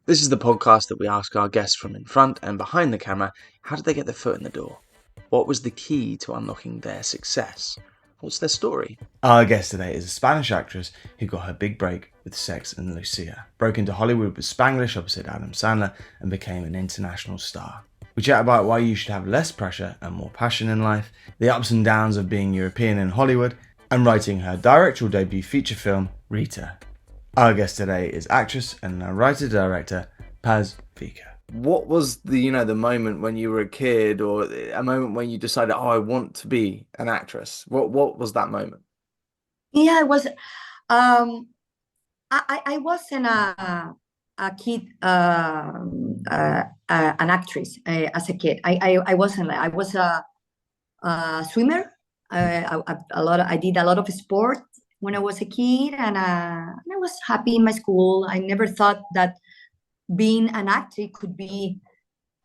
This is the podcast that we ask our guests from in front and behind the camera, how did they get their foot in the door? What was the key to unlocking their success? What's their story? Our guest today is a Spanish actress who got her big break with Sex and Lucia, broke into Hollywood with Spanglish opposite Adam Sandler, and became an international star. We chat about why you should have less pressure and more passion in life, the ups and downs of being European in Hollywood, and writing her directorial debut feature film, Rita. Our guest today is actress and now writer-director Paz Vega. What was the moment when you were a kid, or a moment when you decided, oh, I want to be an actress? What was that moment? Yeah, it was. I wasn't a kid, an actress as a kid. I wasn't. I was a swimmer. I did a lot of sport when I was a kid, and I was happy in my school. I never thought that being an actor could be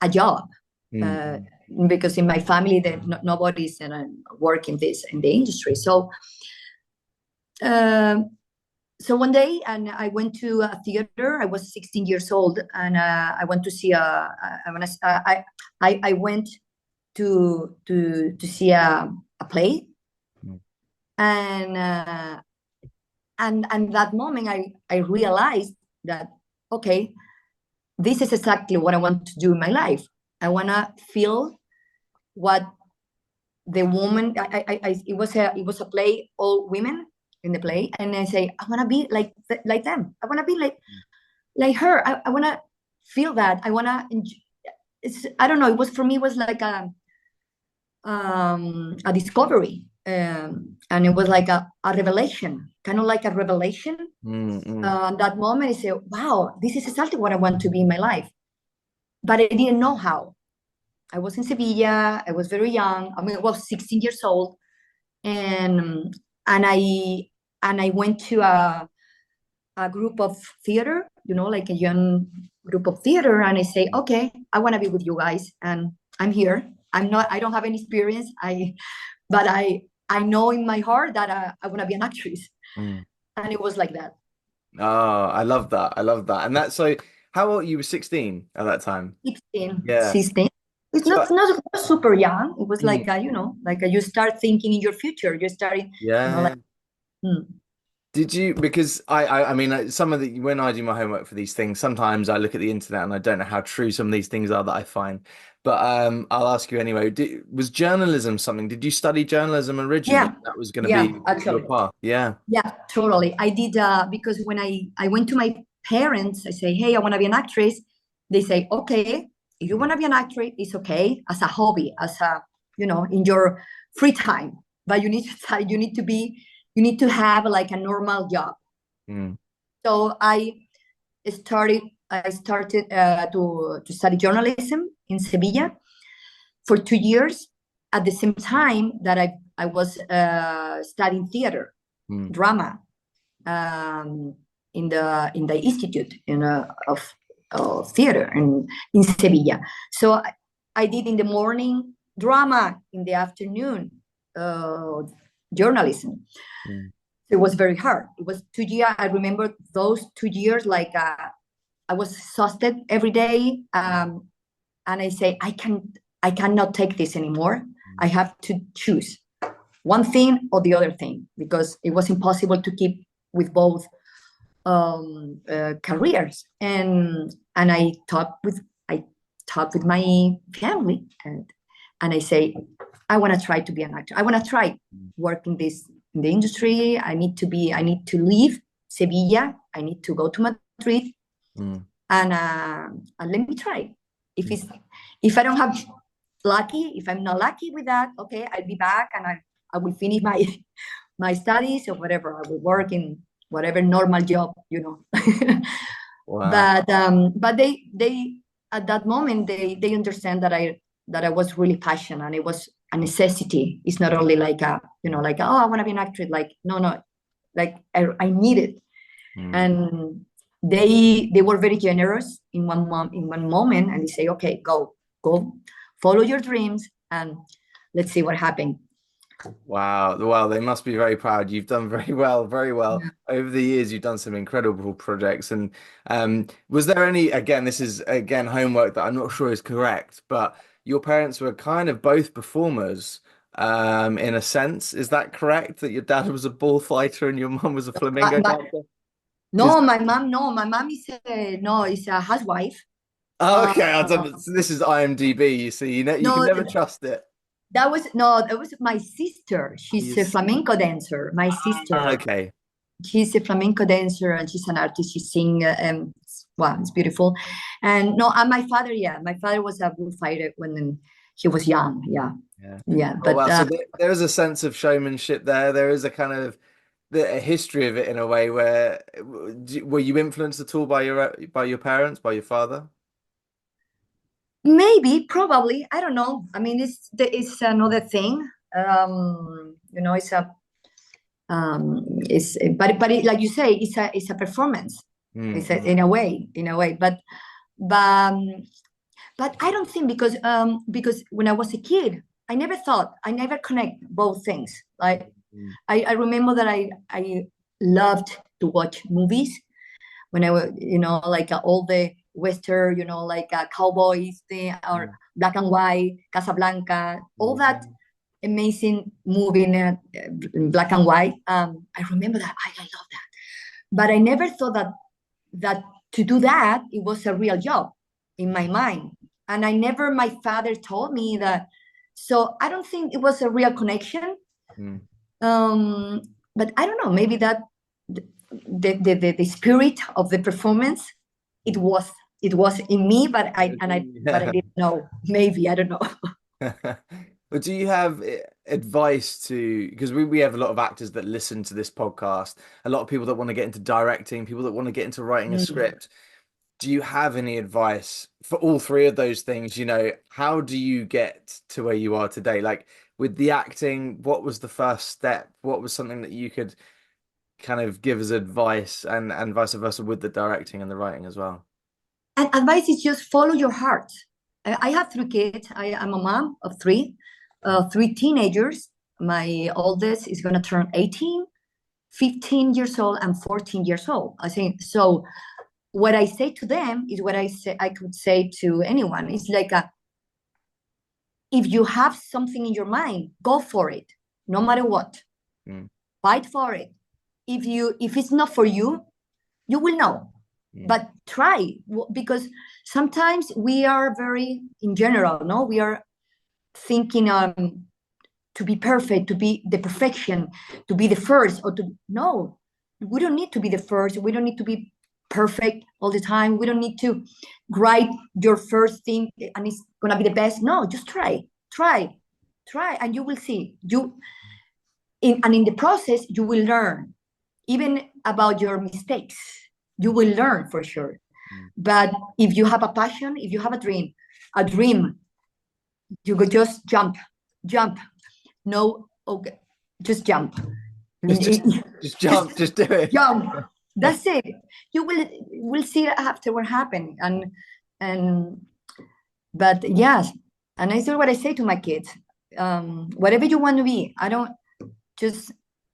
a job. Because in my family, nobody's working in the industry. So one day, and I went to a theater. I was 16 years old, and I went to see I went to see a play, and that moment I realized that, okay, this is exactly what I want to do in my life. I want to feel what the woman. It was a play, all women in the play, and I say, I want to be like them. I want to be like her. I want to feel that. I want to. I don't know. It was, for me, it was like a discovery, and it was like a revelation, kind of like a revelation. That moment, I said, wow, this is exactly what I want to be in my life, but I didn't know how. I was in Sevilla. I was very young. I mean, I was 16 years old, and I went to a group of theater, like a young group of theater, and I say, okay, I want to be with you guys, and I'm here. I don't have any experience. But I know in my heart that I want to be an actress, and it was like that. Oh, I love that. And that's so. How old you were? 16 at that time. 16, Yeah. 16. It's So- not super young. It was like you start thinking in your future. You're starting. Yeah. Hmm. Did you? Because I mean, some of the when I do my homework for these things, sometimes I look at the internet and I don't know how true some of these things are that I find. But I'll ask you anyway. Was journalism something? Did you study journalism originally? Yeah. That was going to Yeah, be actually. your path. Yeah. Yeah, totally. I did because when I went to my parents, I say, hey, I want to be an actress. They say, okay, if you want to be an actress, it's okay, as a hobby, as a, in your free time. But you need to have like a normal job. So I started to study journalism in Sevilla for 2 years, at the same time that I was studying theater, drama, in the institute of theater in Sevilla. So I did in the morning drama, in the afternoon journalism. It was very hard. It was 2 years. I remember those 2 years like I was exhausted every day, and I say, I cannot take this anymore. I have to choose one thing or the other thing, because it was impossible to keep with both careers. And I talked with my family, and I say, I want to try to be an actor. I want to try working in the industry. I need to leave Sevilla. I need to go to Madrid, and let me try. If I don't have lucky, if I'm not lucky with that, okay, I'll be back, and I will finish my studies or whatever. I will work in whatever normal job, Wow. But they at that moment they understand that I was really passionate, and it was a necessity. It's not only like like, oh, I want to be an actress. Like, no, like I need it. And they were very generous in one moment, and they say, okay, go follow your dreams, and let's see what happens. Wow. Well, they must be very proud. You've done very well, very well. Yeah. Over the years, you've done some incredible projects. And was there any, again, this is again homework that I'm not sure is correct, but your parents were kind of both performers, in a sense. Is that correct? That your dad was a bullfighter and your mum was a flamingo But dancer? Is no, my mom, no, my mom is a, no, is a housewife. Oh, Uh, okay. I don't, so this is IMDb, you see. You can no, never trust it. that was no, that was my sister. She's a Yes. flamenco dancer. My sister. Okay. She's a flamenco dancer and she's an artist. She sings, wow, it's beautiful. And no, and my father, yeah, my father was a bullfighter when he was young. Yeah, Yeah. yeah. Oh But wow. So there is a sense of showmanship there. There is a kind of a history of it in a way where were you influenced at all by your parents, by your father? maybe, probably, I don't know. I mean, it's another thing. It's a but like you say, it's a performance. It's Mm. in a way. But but I don't think because when I was a kid, I never connect both things. Like Mm. I remember that I loved to watch movies when I was, like all the Western, like cowboys thing or Mm. black and white, Casablanca, all that Mm. amazing movie in black and white. I remember that I love that, but I never thought that to do that it was a real job in my mind, and I never. My father told me that, so I don't think it was a real connection. Mm. Um, but I don't know. Maybe that the spirit of the performance it was it was in me, but I Yeah. didn't know. Maybe I don't know. But do you have advice to, because we have a lot of actors that listen to this podcast, a lot of people that want to get into directing, people that want to get into writing a Mm. script. Do you have any advice for all three of those things? How do you get to where you are today? Like with the acting, what was the first step? What was something that you could kind of give as advice and vice versa with the directing and the writing as well? And advice is just follow your heart. I have three kids. I'm a mom of three teenagers. My oldest is going to turn 18, 15 years old, and 14 years old. I think so. What I say to them is what I could say to anyone. It's like if you have something in your mind, go for it, no matter what. Mm. Fight for it. If it's not for you, you will know. Mm. But try, because sometimes we are very in general, no, we are thinking to be perfect, to be the perfection, to be the first, or to no, we don't need to be the first. We don't need to be perfect all the time. We don't need to write your first thing and it's gonna be the best. No, just try, and you will see. And in the process, you will learn, even about your mistakes. You will learn for sure. Mm. But if you have a passion, if you have a dream, you could just jump. No, okay, just jump. Just, just, just Just jump, just do it. jump. That's it. You will see after what happened. And but yes, and I what I say to my kids. Whatever you want to be, I don't just.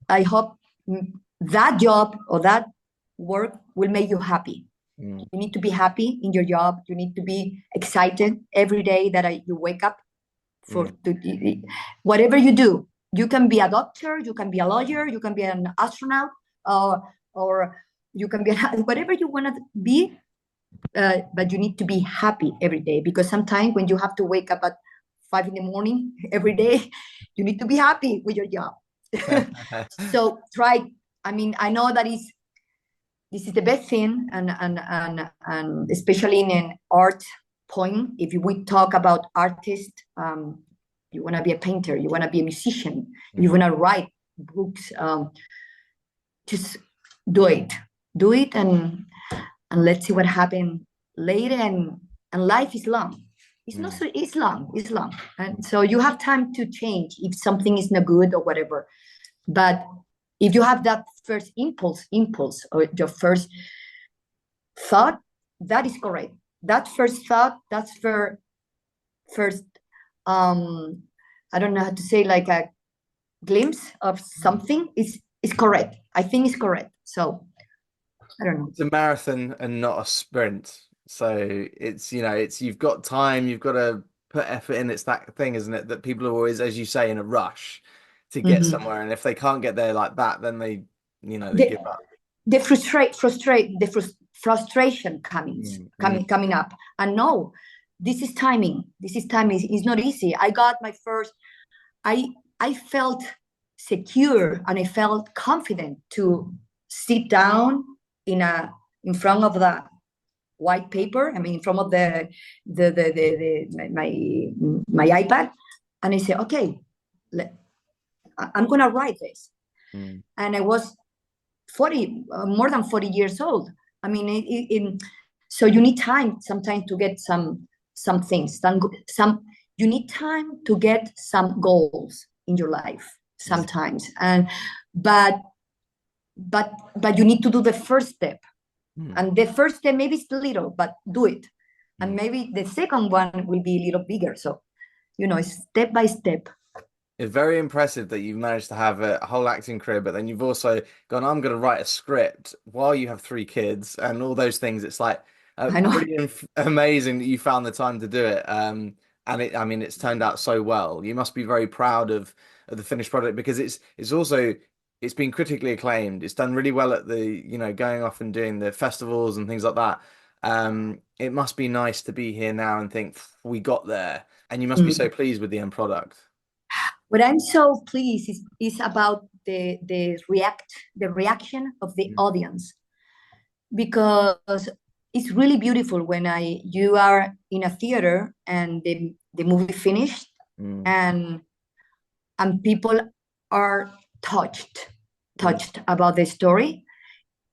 I hope that job or that work will make you happy. Mm. You need to be happy in your job. You need to be excited every day that you wake up for Mm. whatever you do. You can be a doctor, you can be a lawyer, you can be an astronaut, or you can be whatever you want to be. But you need to be happy every day, because sometimes when you have to wake up at 5 in the morning every day, you need to be happy with your job. So try. I mean, I know that this is the best thing, and especially in an art point. If we talk about artist, you want to be a painter, you want to be a musician, you Mm. want to write books. Just do it, and let's see what happens later. And life is long. It's not Mm. so. It's long, and so you have time to change if something is not good or whatever. But if you have that first impulse, or your first thought, that is correct. That first thought, that's for first. I don't know how to say, like a glimpse of something is correct. I think it's correct. So I don't know. It's a marathon and not a sprint. So it's, it's you've got time, you've got to put effort in. It's that thing, isn't it? That people are always, as you say, in a rush to get somewhere. And if they can't get there like that, then they give up. The frustration coming up. And no, this is timing. This is timing. It's not easy. I got my first, I felt secure and I felt confident to sit down in front of the white paper. I mean, in front of my iPad, and I said, okay, I'm gonna write this. And I was more than 40 years old. I mean, so you need time sometimes to get some things. You need time to get some goals in your life sometimes, but you need to do the first step. And the first step maybe is little, but do it. And maybe the second one will be a little bigger. So, step by step. It's very impressive that you've managed to have a whole acting career, but then you've also gone, I'm going to write a script while you have 3 kids and all those things. It's like pretty amazing that you found the time to do it. And it's turned out so well. You must be very proud of the finished product, because it's been critically acclaimed. It's done really well at the, going off and doing the festivals and things like that. It must be nice to be here now and think we got there, and you must be so pleased with the end product. What I'm so pleased is about the reaction of the audience, because it's really beautiful when you are in a theater and the movie finished and people are touched about the story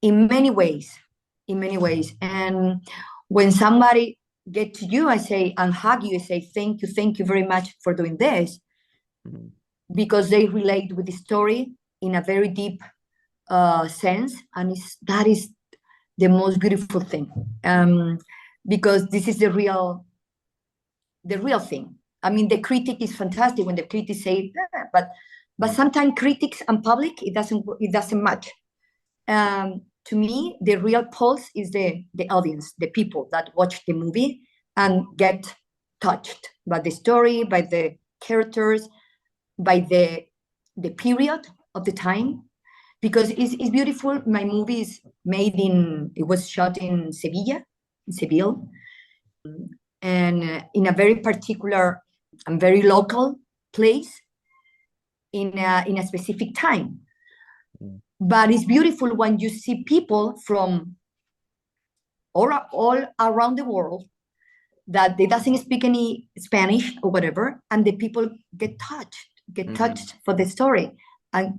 in many ways. And when somebody get to you, I say, and hug you, I say, thank you very much for doing this, because they relate with the story in a very deep sense, and that is the most beautiful thing, because this is the real thing. I mean, the critic is fantastic when the critics say that, but sometimes critics and public, it doesn't match. To me, the real pulse is the audience, the people that watch the movie and get touched by the story, by the characters, by the period of the time, because it's beautiful. My movie it was shot in Seville, and in a very particular and very local place in a specific time. But it's beautiful when you see people from all around the world that they doesn't speak any Spanish or whatever, and the people get touched for the story, and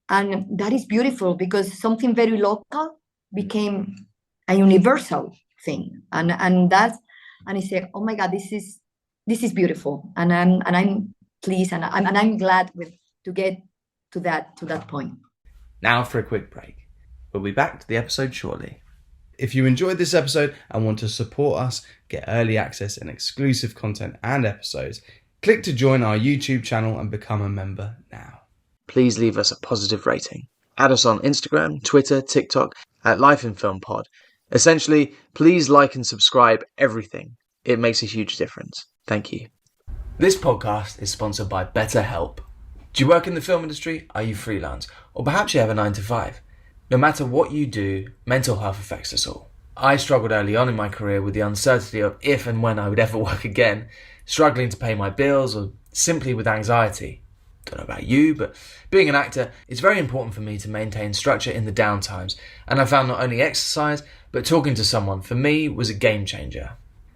that is beautiful, because something very local became a universal thing, and I say, oh my God, this is beautiful, and I'm pleased, and I'm glad to get to that point. Now for a quick break. We'll be back to the episode shortly. If you enjoyed this episode and want to support us, get early access and exclusive content and episodes, click to join our YouTube channel and become a member now. Please leave us a positive rating. Add us on Instagram, Twitter, TikTok at Life in Film Pod. Essentially, please like and subscribe everything. It makes a huge difference. Thank you. This podcast is sponsored by Betterhelp. Do you work in the film industry? Are you freelance? Or perhaps you have a 9-to-5? No matter what you do, mental health affects us all. I struggled early on in my career with the uncertainty of if and when I would ever work again, struggling to pay my bills, or simply with anxiety. Don't know about you, but being an actor, it's very important for me to maintain structure in the downtimes, and I found not only exercise, but talking to someone for me was a game changer.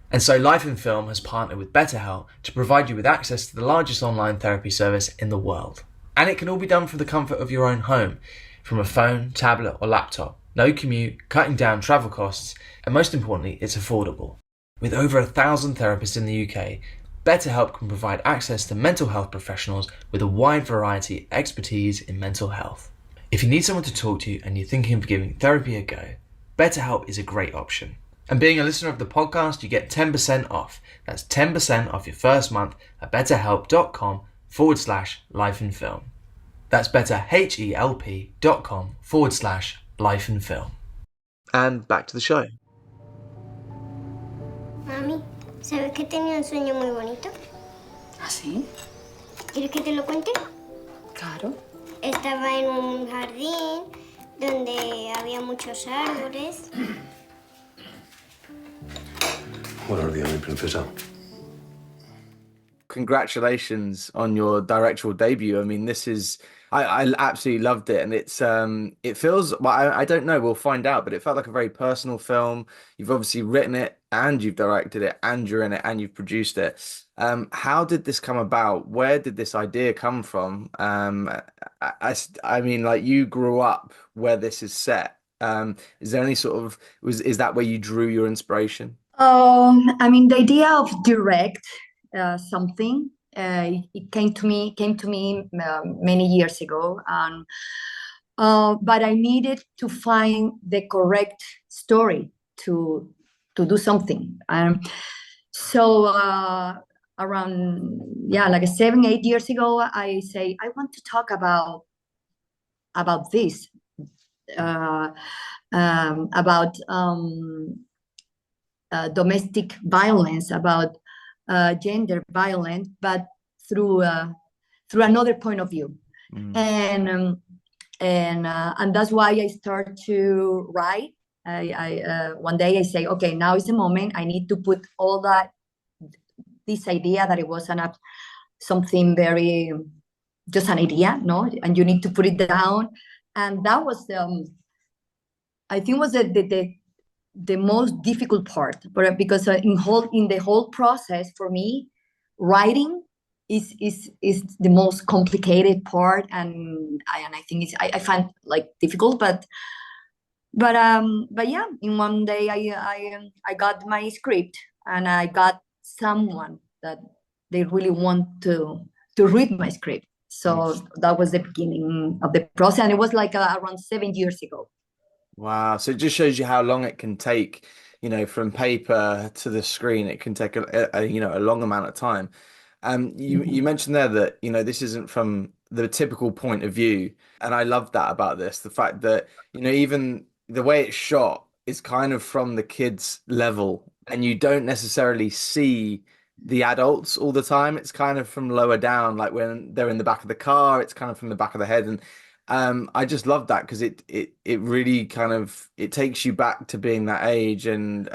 And so Life in Film has partnered with Betterhelp to provide you with access to the largest online therapy service in the world. And it can all be done from the comfort of your own home, from a phone, tablet or laptop. No commute, cutting down travel costs, and most importantly, it's affordable. With over 1,000 therapists in the UK, Betterhelp can provide access to mental health professionals with a wide variety of expertise in mental health. If you need someone to talk to and you're thinking of giving therapy a go, BetterHelp is a great option. And being a listener of the podcast, you get 10% off. That's 10% off your first month at betterhelp.com/lifeinfilm. That's betterhelp.com/life and film. And back to the show. Mami, ¿sabes que tenía un sueño muy bonito? ¿Ah, sí? ¿Quieres que te lo cuente? Claro. Estaba en un jardín donde había muchos árboles. Buenos días, mi princesa. Congratulations on your directorial debut. I mean, this is I absolutely loved it, and it feels, well, I don't know, we'll find out, but it felt like a very personal film. You've obviously written it and you've directed it and you're in it and you've produced it. How did this come about? Where did this idea come from? I mean, like, you grew up where this is set. Is there any sort of, is that where you drew your inspiration? I mean, the idea of direct something, it came to me many years ago, and but I needed to find the correct story to do something. So around, yeah, like 7, 8 years ago, I say I want to talk about this, about domestic violence, about gender violence, but through another point of view. And that's why I start to write. I one day I say, okay, now is the moment. I need to put all this idea that it was something very, just an idea, no? And you need to put it down. And that was I think was the most difficult part, but because in the whole process for me, writing is the most complicated part, and I think I find like difficult, but yeah, in one day I got my script, and I got someone that they really want to read my script. So that was the beginning of the process, and it was like around 7 years ago. Wow. So it just shows you how long it can take, from paper to the screen. It can take a long amount of time. You mentioned there that, this isn't from the typical point of view. And I love that about this, the fact that, even the way it's shot is kind of from the kids' level, and you don't necessarily see the adults all the time. It's kind of from lower down, like when they're in the back of the car, it's kind of from the back of the head. And I just love that, because it really kind of, it takes you back to being that age, and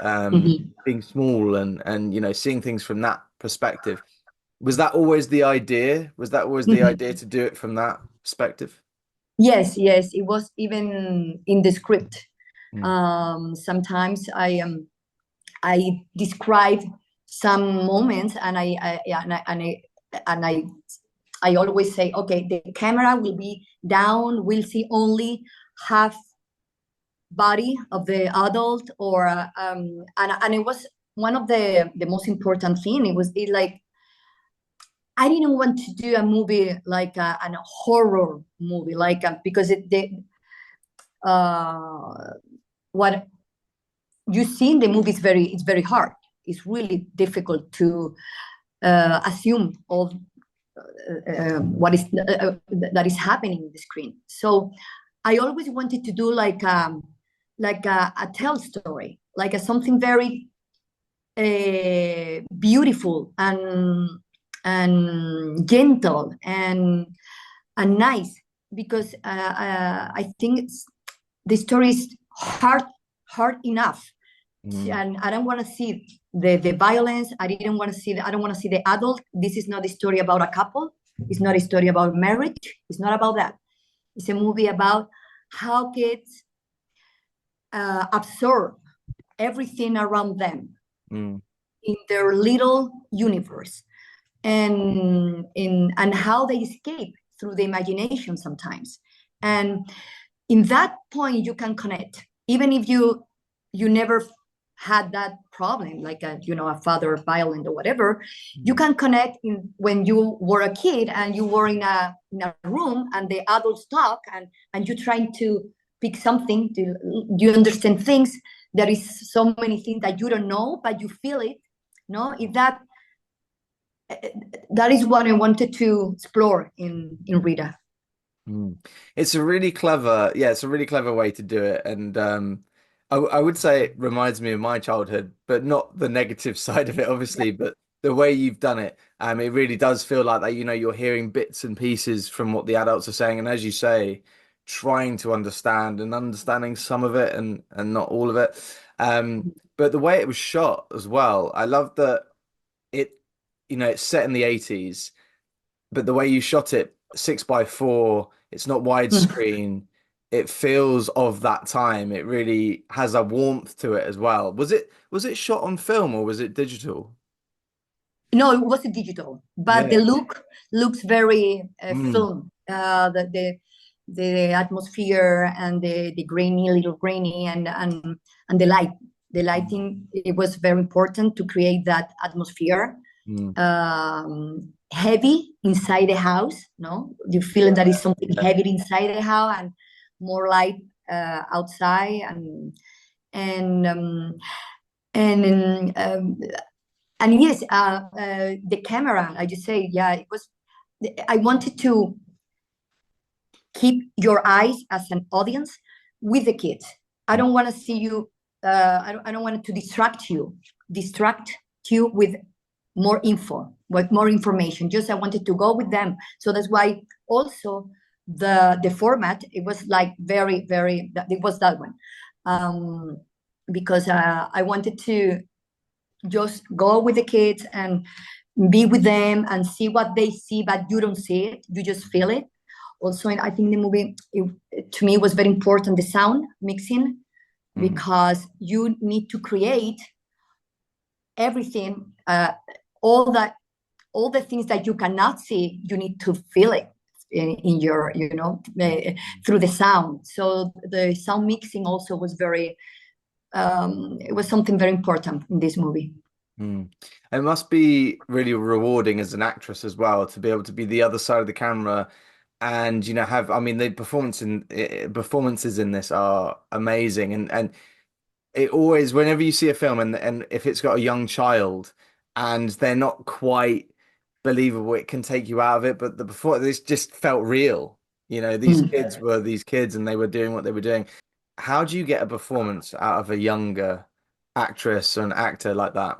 being small, and seeing things from that perspective. Was that always the idea? Was that always the idea to do it from that perspective? Yes, it was even in the script. Sometimes I describe some moments, and I always say, okay, the camera will be down, we'll see only half body of the adult, or and it was one of the most important thing. It like, I didn't want to do a movie like a horror movie, like because what you see in the movie is it's very hard. It's really difficult to assume all what is that is happening in the screen. So I always wanted to do like a tell story, like something very beautiful and gentle and nice, because I think the story is hard enough. And I don't want to see the violence. I don't want to see the adult. This is not a story about a couple. It's not a story about marriage. It's not about that. It's a movie about how kids absorb everything around them in their little universe, and how they escape through the imagination sometimes. And in that point, you can connect, even if you never had that problem, like a father violent or whatever. You can connect when you were a kid and you were in a room and the adults talk, and you're trying to pick something, you understand things. There is so many things that you don't know, but you feel it. No, if that is what I wanted to explore in Rita. Mm. It's a really clever, yeah, it's a really clever way to do it. And I would say it reminds me of my childhood, but not the negative side of it, obviously, but the way you've done it, it really does feel like that, you're hearing bits and pieces from what the adults are saying. And as you say, trying to understand and understanding some of it and not all of it. But the way it was shot as well, I love that it, it's set in the 80s, but the way you shot it, 6:4, it's not Mm. widescreen. It feels of that time. It really has a warmth to it as well. Was it shot on film or was it digital? No, it was a digital, but the Yeah. look looks very Mm, film. The atmosphere and the grainy, little grainy, and the light. The lighting, it was very important to create that atmosphere. mm. Heavy inside the house, no? You feel that is something Yeah. heavy inside the house and more light outside, and um, and um, and yes, the camera, I just say, yeah, it was. I wanted to keep your eyes as an audience with the kids. I don't want to see you. I don't want to distract you with more info, with more information. Just I wanted to go with them. So that's why also the format, it was like very, it was that one, because I wanted to just go with the kids and be with them and see what they see, but you don't see it, you just feel it. Also, I think the movie, to me, was very important, the sound mixing, Mm. because you need to create everything, all that, all the things that you cannot see, you need to feel it in your, through the sound. So the sound mixing also was very, it was something very important in this movie. Mm. It must be really rewarding as an actress as well to be able to be the other side of the camera and have, I mean, the performances in this are amazing, and it always, whenever you see a film and if it's got a young child and they're not quite believable, it can take you out of it. But before, this just felt real. These Mm. kids were these kids and they were doing what they were doing. How do you get a performance out of a younger actress or an actor like that?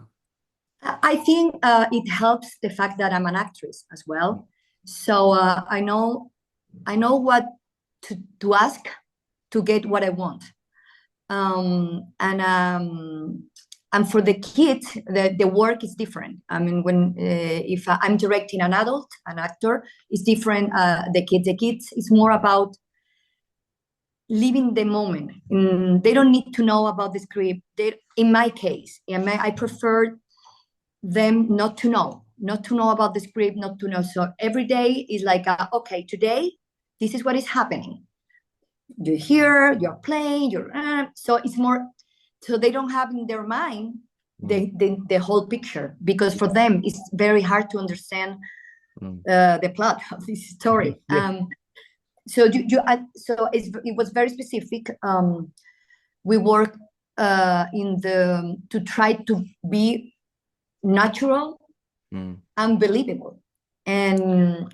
I think it helps the fact that I'm an actress as well. So I know what to ask to get what I want. Um, and um, and for the kids, the work is different. I mean, when if I'm directing an adult, an actor, it's different. The kids, it's more about living the moment. They don't need to know about the script. In my case, I prefer them not to know about the script, not to know. So every day is like, okay, today, this is what is happening. You're here, you're playing, so it's more, so they don't have in their mind Mm, the whole picture, because for them it's very hard to understand mm. the plot of this story. Yeah. It was very specific. We work to try to be natural, Mm, unbelievable, and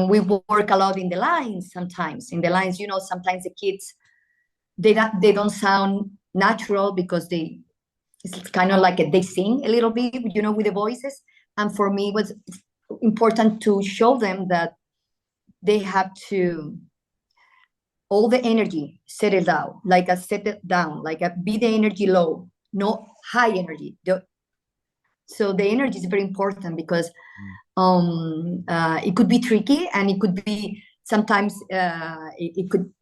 we work a lot in the lines. Sometimes in the lines, sometimes the kids, they don't sound natural because it's kind of like they sing a little bit, with the voices. And for me, it was important to show them that they have to, all the energy, set it down, be the energy low, no high energy. So the energy is very important because it could be tricky, and it could be sometimes it could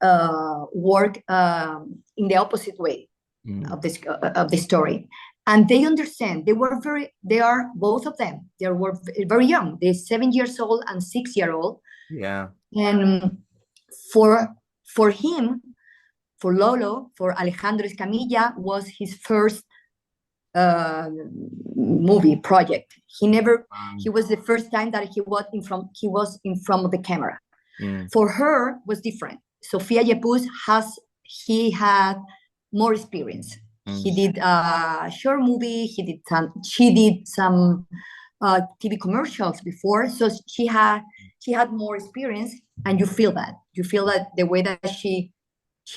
work in the opposite way mm. of the story. And they understand. They are both of them. They were very young. They're 7 years old and 6 year old. Yeah. And for him, for Lolo, for Alejandro Escamilla, was his first uh, movie project. He was the first time that he was in front of the camera. Mm, For her was different. Sofia Yepuz he had more experience. He mm, did a short movie. She did some TV commercials before, so she had more experience. and you feel that. You feel that the way that she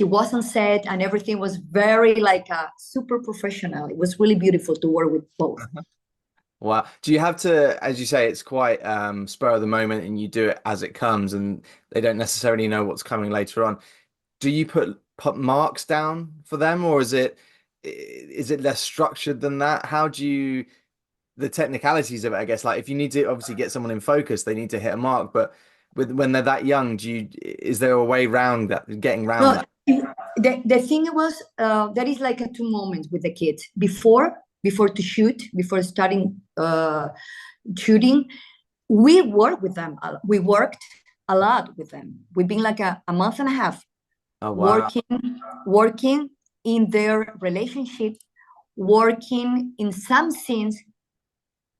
was on set and everything was very like super professional. It was really beautiful to work with both. Wow. Do you have to, as you say, it's quite spur of the moment and you do it as it comes and they don't necessarily know what's coming later on. Do you put marks down for them, or is it less structured than that? How do you the technicalities of it, I guess, like if you need to obviously get someone in focus, they need to hit a mark, but when they're that young, is there a way around that, getting around that? The thing was, there is like a 2 moments with the kids before to shoot, before starting shooting. We work with them. We worked a lot with them. We've been like a month and a half working in their relationship, working in some scenes.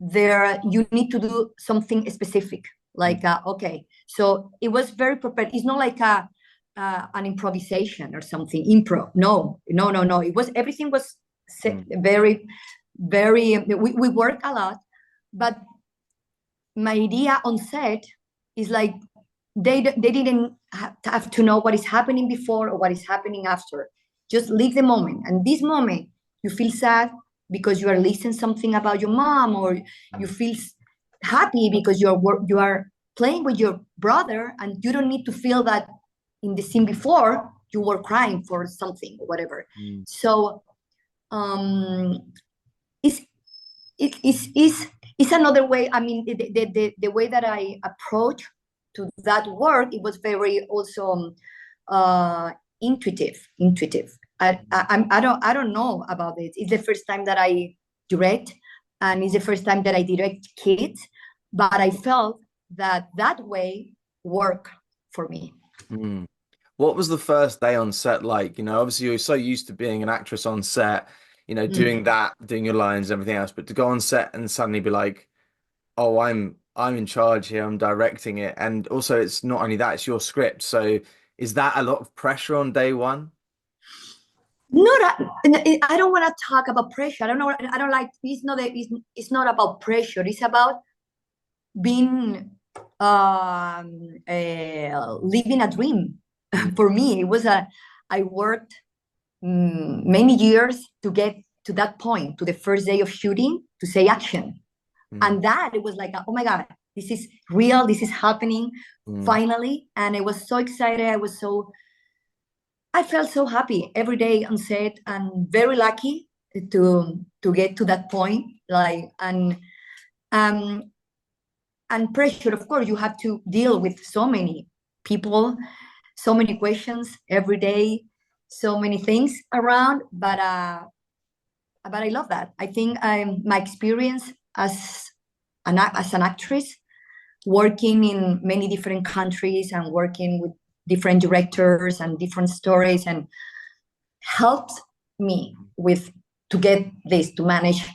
There, you need to do something specific. Like, okay, so it was very prepared. It's not like an improvisation or something, improv. No. It was, everything was very, very, we work a lot, but my idea on set is like, they didn't have to know what is happening before or what is happening after. Just live the moment. And this moment, you feel sad because you are listening something about your mom, or you feel happy because you are playing with your brother, and you don't need to feel that in the scene before you were crying for something or whatever. So it's another way. I mean, the way that I approach to that work, it was very also intuitive. I don't know about it. It's the first time that I direct, and it's the first time that I direct kids, but I felt that way worked for me. What was the first day on set like? You know, obviously you're so used to being an actress on set, you know, doing your lines, everything else, but to go on set and suddenly be like, oh, I'm in charge here, I'm directing it. And also it's not only that, it's your script. So is that a lot of pressure on day one? I don't want to talk about pressure. I don't like, it's not about pressure. It's about being living a dream. For me, it was I worked many years to get to that point, to the first day of shooting, to say action. And that, it was like, oh my God, this is real, this is happening finally. And I was so excited. I felt so happy every day on set, and very lucky to get to that point. Like, and pressure, of course, you have to deal with so many people, so many questions every day, so many things around. But I love that. I think my experience as an actress, working in many different countries and working with different directors and different stories, and helped me to get this, to manage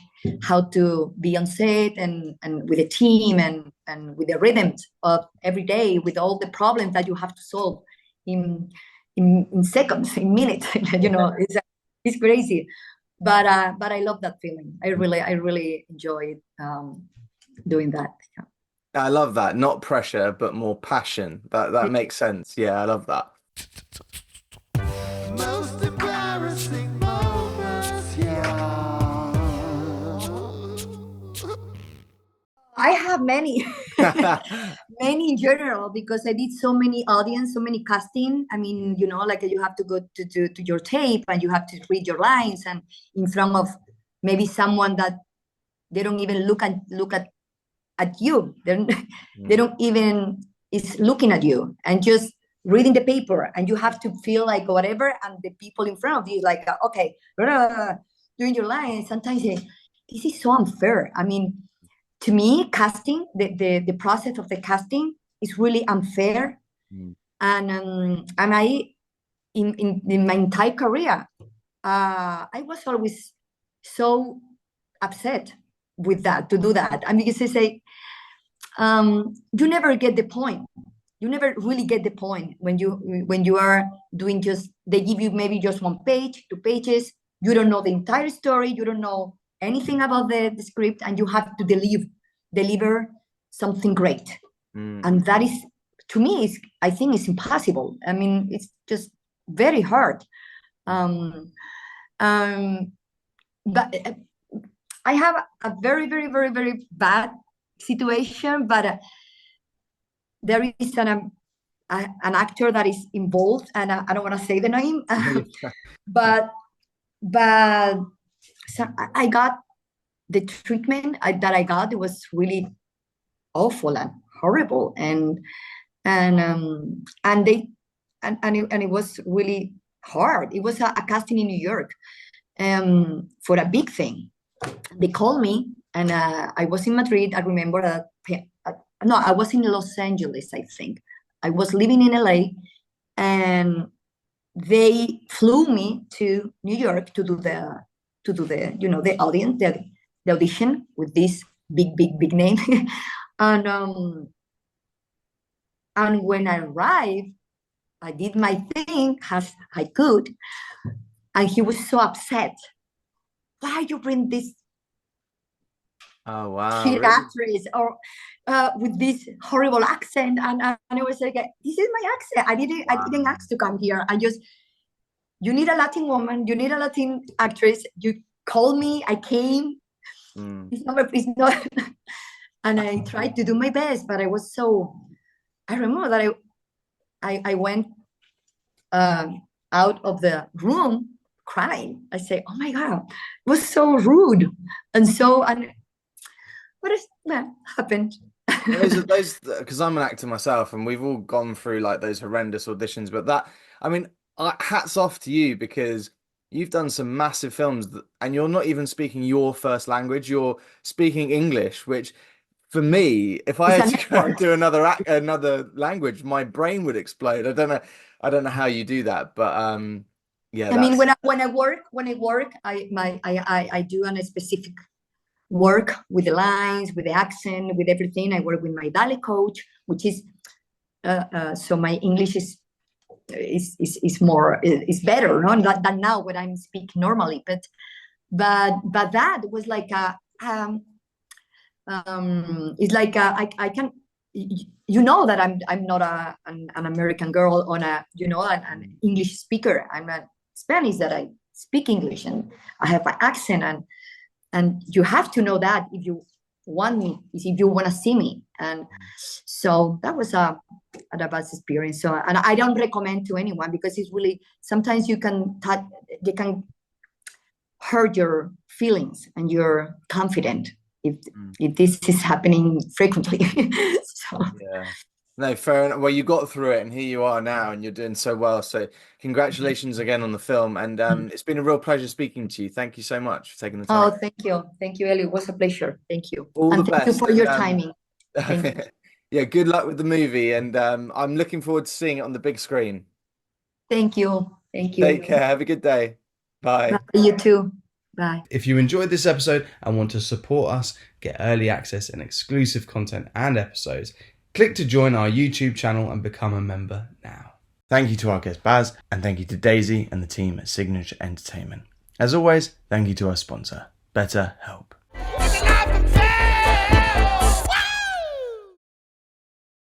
how to be on set and with a team and with the rhythms of every day, with all the problems that you have to solve in seconds, in minutes. You know, it's crazy, but I love that feeling. I really enjoyed doing that. Yeah. I love that. Not pressure, but more passion. That makes sense. Yeah, I love that. Most embarrassing moments, yeah. I have many, many in general, because I did so many audience, so many casting. I mean, you know, like you have to go to your tape and you have to read your lines, and in front of maybe someone that they don't even look at you. They don't even is looking at you, and just reading the paper, and you have to feel like whatever, and the people in front of you like, okay, doing your lines. Sometimes this is so unfair. I mean, to me, casting, the process of the casting is really unfair. And I in my entire career, I was always so upset with that, to do that. I mean, because they say, you never get the point. You never really get the point when you are doing just, they give you maybe just 1 page, 2 pages. You don't know the entire story. You don't know anything about the script, and you have to deliver something great. And that is to me, I think it's impossible. I mean, it's just very hard. But I have a very, very, very, very bad situation, but there is an actor that is involved, and I don't want to say the name, but so I got the treatment that I got. It was really awful and horrible, and it was really hard. It was a casting in New York for a big thing. They called me, and I was in Madrid. I remember no, I was in Los Angeles, I think. I was living in LA, and they flew me to New York to do the the audience, the audition with this big name. and when I arrived, I did my thing as I could, and he was so upset. Why you bring this kid actress or with this horrible accent? And I was like, this is my accent. I didn't ask to come here. You need a Latin woman. You need a Latin actress. You called me. I came. It's not. And I tried to do my best, but I was so. I remember that I went out of the room crying. I say, "Oh my God, it was so rude," but that happened. those because I'm an actor myself, and we've all gone through like those horrendous auditions. But hats off to you, because you've done some massive films, and you're not even speaking your first language. You're speaking English, which for me, if I had to go and do another language, my brain would explode. I don't know how you do that, but yeah. I mean, when I work, I do a specific work with the lines, with the accent, with everything. I work with my Dali coach, which is so my English is better, no? than now when I'm speaking normally. But that was like it's like I can, that I'm not an American girl on an English speaker. I'm a Spanish that I speak English, and I have an accent, and you have to know that if you want me, if you want to see me. And so that was a bad experience. So, and I don't recommend to anyone, because it's really, sometimes they can hurt your feelings and your confidence if this is happening frequently. So. Yeah. No, fair enough. Well, you got through it, and here you are now, and you're doing so well. So congratulations again on the film. And it's been a real pleasure speaking to you. Thank you so much for taking the time. Oh, thank you. Thank you, Elliot. It was a pleasure. Thank you. All the thank best. you for your timing. Thank you. Yeah, good luck with the movie. And I'm looking forward to seeing it on the big screen. Thank you. Thank you. Take care. Have a good day. Bye. Bye. You too. Bye. If you enjoyed this episode and want to support us, get early access and exclusive content and episodes, click to join our YouTube channel and become a member now. Thank you to our guest Paz, and thank you to Daisy and the team at Signature Entertainment. As always, thank you to our sponsor, Betterhelp.